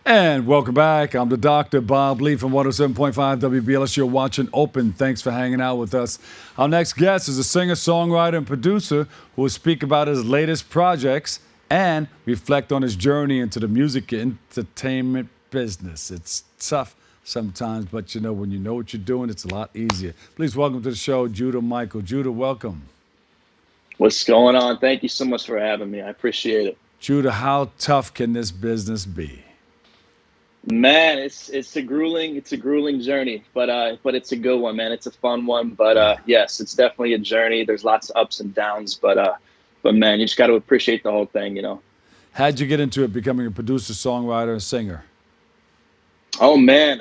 And welcome back. I'm the Dr. Bob Lee from 107.5 WBLS. You're watching Open. Thanks for hanging out with us. Our next guest is a singer, songwriter, and producer who will speak about his latest projects and reflect on his journey into the music and entertainment business. It's tough sometimes, but when you know what you're doing, it's a lot easier. Please welcome to the show, Judah Michael. Judah, welcome. What's going on? Thank you so much for having me. I appreciate it. Judah, how tough can this business be? Man, it's a grueling journey, but it's a good one, man. It's a fun one, but yes, it's definitely a journey. There's lots of ups and downs, but man, you just got to appreciate the whole thing. How'd you get into it, becoming a producer, songwriter, and singer? Oh man,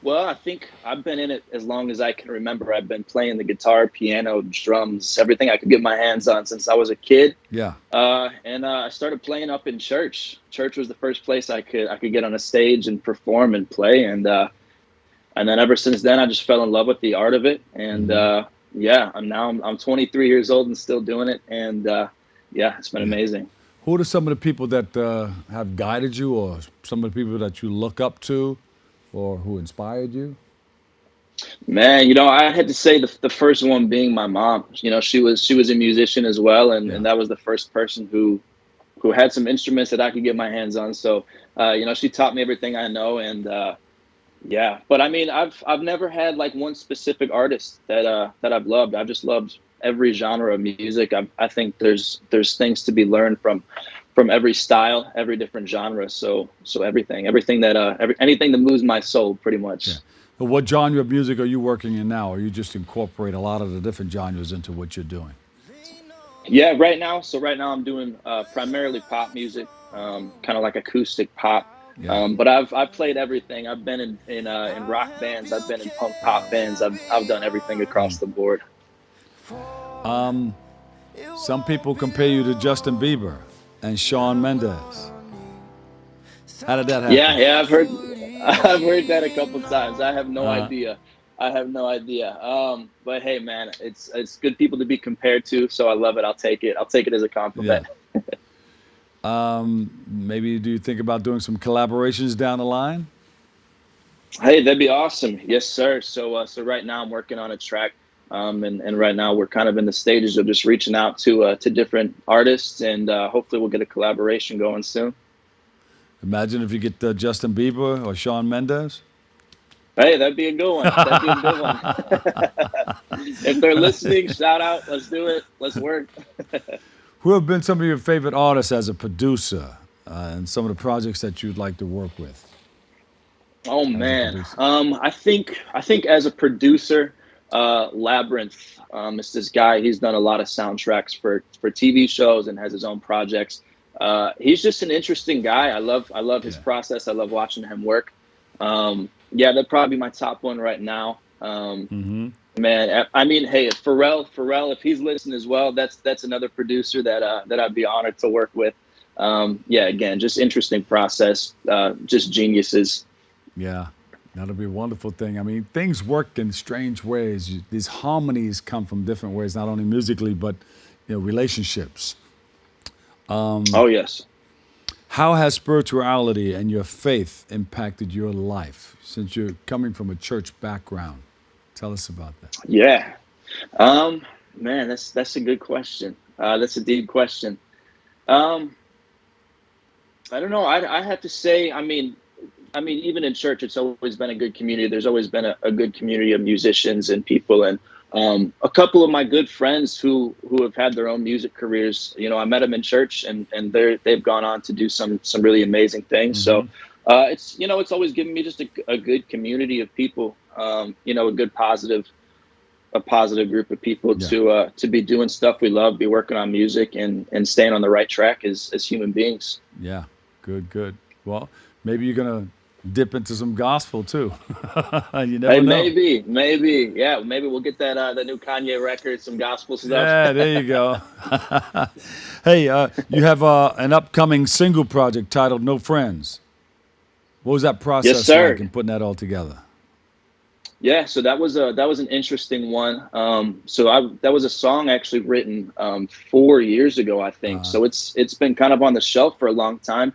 well, I think I've been in it as long as I can remember. I've been playing the guitar, piano, drums, everything I could get my hands on since I was a kid. Yeah. And I started playing up in church. Church was the first place I could get on a stage and perform and play. And then ever since then, I just fell in love with the art of it. And yeah, I'm 23 years old and still doing it. And yeah, it's been amazing. Who are some of the people that have guided you, or some of the people that you look up to, or who inspired you? Man, I had to say the first one being my mom. She was a musician as well, and that was the first person who had some instruments that I could get my hands on. So, she taught me everything I know, and yeah. But I mean, I've never had like one specific artist that I've loved. I've just loved every genre of music. I think there's things to be learned from every style, every different genre. So anything that moves my soul, pretty much. Yeah. But what genre of music are you working in now? Or you just incorporate a lot of the different genres into what you're doing? Yeah, right now I'm doing primarily pop music, kind of like acoustic pop. Yeah. But I've played everything. I've been in rock bands. I've been in punk pop bands. I've done everything across the board. Some people compare you to Justin Bieber and Shawn Mendes. How did that happen? Yeah, I've heard that a couple times. I have no idea. But hey, man, it's good people to be compared to, so I love it. I'll take it as a compliment. Yeah. Maybe do you think about doing some collaborations down the line? Hey, that'd be awesome. Yes, sir. So right now I'm working on a track. And right now we're kind of in the stages of just reaching out to different artists, and hopefully we'll get a collaboration going soon. Imagine if you get Justin Bieber or Shawn Mendes. Hey, that'd be a good one. If they're listening, shout out. Let's do it. Let's work. Who have been some of your favorite artists as a producer, and some of the projects that you'd like to work with? Oh man, I think as a producer, Labyrinth is this guy. He's done a lot of soundtracks for TV shows and has his own projects. He's just an interesting guy. I love his process. I love watching him work. Yeah, that'd probably be my top one right now. Man, I mean, hey, Pharrell, if he's listening as well, that's another producer that I'd be honored to work with. Yeah, again, just interesting process, just geniuses. Yeah. That'll be a wonderful thing. I mean, things work in strange ways. These harmonies come from different ways, not only musically, but relationships. Oh, yes. How has spirituality and your faith impacted your life since you're coming from a church background? Tell us about that. Yeah. Man, that's a good question. That's a deep question. I don't know. I have to say, I mean, even in church, it's always been a good community. There's always been a good community of musicians and people. And a couple of my good friends who have had their own music careers, I met them in church, and they've gone on to do some really amazing things. So it's always given me just a good community of people, a good positive group of people to be doing stuff we love, be working on music and staying on the right track as human beings. Yeah, good. Well, maybe you're going to dip into some gospel too. You never know. Maybe. Yeah, maybe we'll get that the new Kanye record, some gospel stuff. Yeah, there you go. Hey, you have an upcoming single project titled No Friends. What was that process like in putting that all together? Yeah, so that was an interesting one. That was a song actually written 4 years ago, I think. So it's been kind of on the shelf for a long time.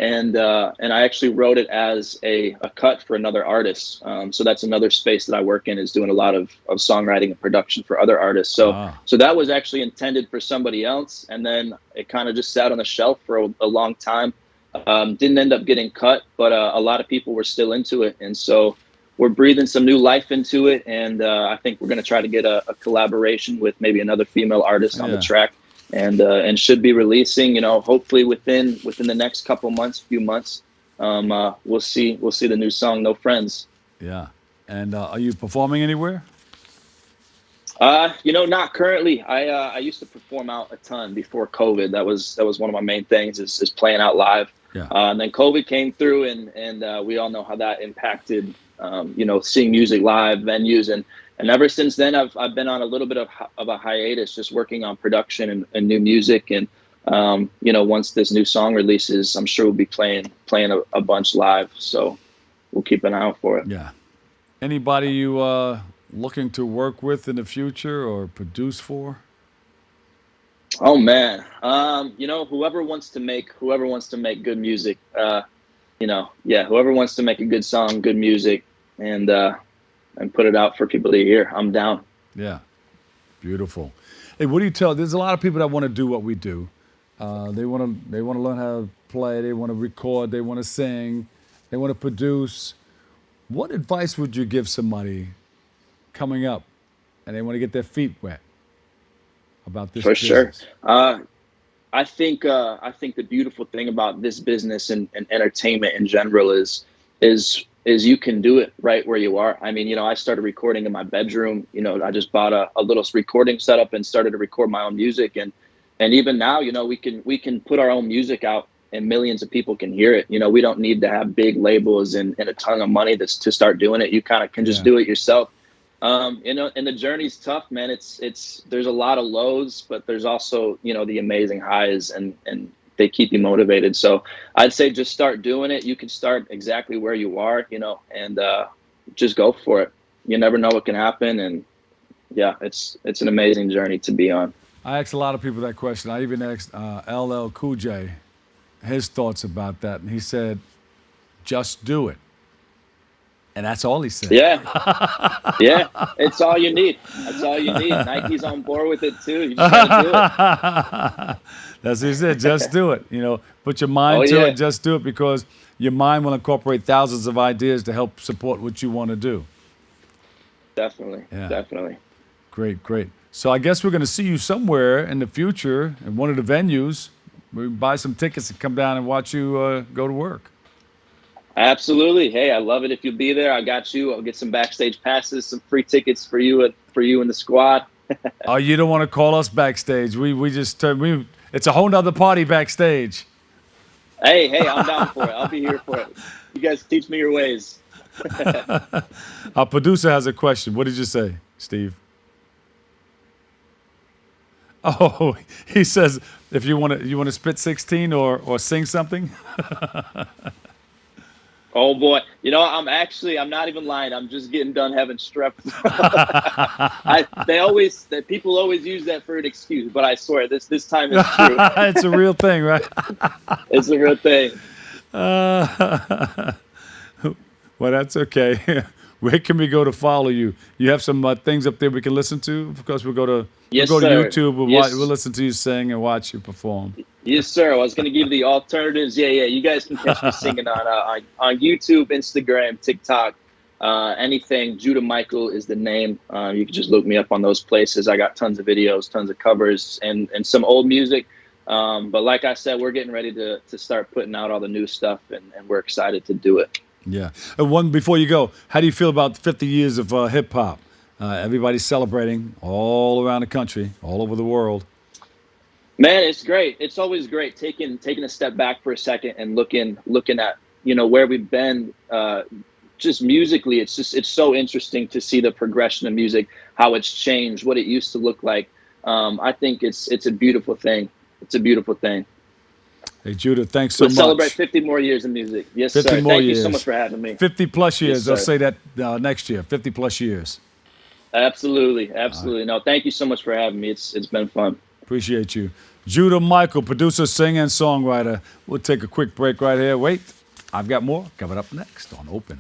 and I actually wrote it as a cut for another artist. So that's another space that I work in, is doing a lot of songwriting and production for other artists. So that was actually intended for somebody else, and then it kind of just sat on the shelf for a long time. Didn't end up getting cut, but a lot of people were still into it, and so we're breathing some new life into it. And I think we're going to try to get a collaboration with maybe another female artist on the track. And should be releasing, hopefully within the next few months. We'll see the new song, No Friends. Yeah. And are you performing anywhere? Not currently. I used to perform out a ton before COVID. That was one of my main things, is playing out live. Yeah. And then COVID came through, and we all know how that impacted seeing music live, venues, and ever since then, I've been on a little bit of a hiatus, just working on production and new music. And once this new song releases, I'm sure we'll be playing a bunch live. So we'll keep an eye out for it. Yeah. Anybody you looking to work with in the future or produce for? Oh man, whoever wants to make good music, whoever wants to make a good song, good music, and put it out for people to hear, I'm down. Yeah, beautiful. Hey, what do you tell? There's a lot of people that want to do what we do. They want to learn how to play. They want to record. They want to sing. They want to produce. What advice would you give somebody coming up and they want to get their feet wet about this? For business? Sure. I think the beautiful thing about this business and entertainment in general is you can do it right where you are. I mean, I started recording in my bedroom. I just bought a little recording setup and started to record my own music. And even now, we can put our own music out and millions of people can hear it. We don't need to have big labels and a ton of money to start doing it. You kind of can just do it yourself. And the journey's tough, man. There's a lot of lows, but there's also, the amazing highs, and they keep you motivated. So I'd say just start doing it. You can start exactly where you are, and just go for it. You never know what can happen. And yeah, it's an amazing journey to be on. I asked a lot of people that question. I even asked LL Cool J his thoughts about that. And he said, just do it. And that's all he said. Yeah. Yeah. It's all you need. That's all you need. Nike's on board with it too. You just gotta do it. That's what he said. Just do it. Put your mind to it. Just do it, because your mind will incorporate thousands of ideas to help support what you want to do. Definitely. Yeah. Definitely. Great, great. So I guess we're going to see you somewhere in the future in one of the venues. We buy some tickets and come down and watch you go to work. Absolutely. Hey, I love it if you'll be there. I got you. I'll get some backstage passes, some free tickets for you and the squad. Oh, you don't want to call us backstage. We just it's a whole nother party backstage. Hey, I'm down for it. I'll be here for it. You guys teach me your ways. Our producer has a question. What did you say, Steve? Oh, he says if you want to spit 16 or sing something. Oh boy, I'm not even lying. I'm just getting done having strep. People always use that for an excuse, but I swear this time it's true. It's a real thing, right? It's a real thing. Well, that's okay. Where can we go to follow you? You have some things up there we can listen to? Of course, we'll go to YouTube. We'll listen to you sing and watch you perform. Yes, sir. I was going to give the alternatives. Yeah. You guys can catch me singing on YouTube, Instagram, TikTok, anything. Judah Michael is the name. You can just look me up on those places. I got tons of videos, tons of covers, and some old music. But like I said, we're getting ready to start putting out all the new stuff, and we're excited to do it. Yeah. One before you go, how do you feel about 50 years of hip hop? Everybody's celebrating all around the country, all over the world. Man, it's great. It's always great taking a step back for a second and looking at where we've been. Just musically, it's so interesting to see the progression of music, how it's changed, what it used to look like. I think it's a beautiful thing. It's a beautiful thing. Hey, Judah, thanks so much. Celebrate 50 more years of music. Yes, 50 sir. more Thank years. you so much for having me. 50 plus years. Yes, I'll say that next year. 50 plus years. Absolutely. No, thank you so much for having me. It's been fun. Appreciate you. Judah Michael, producer, singer, and songwriter. We'll take a quick break right here. Wait, I've got more coming up next on Open.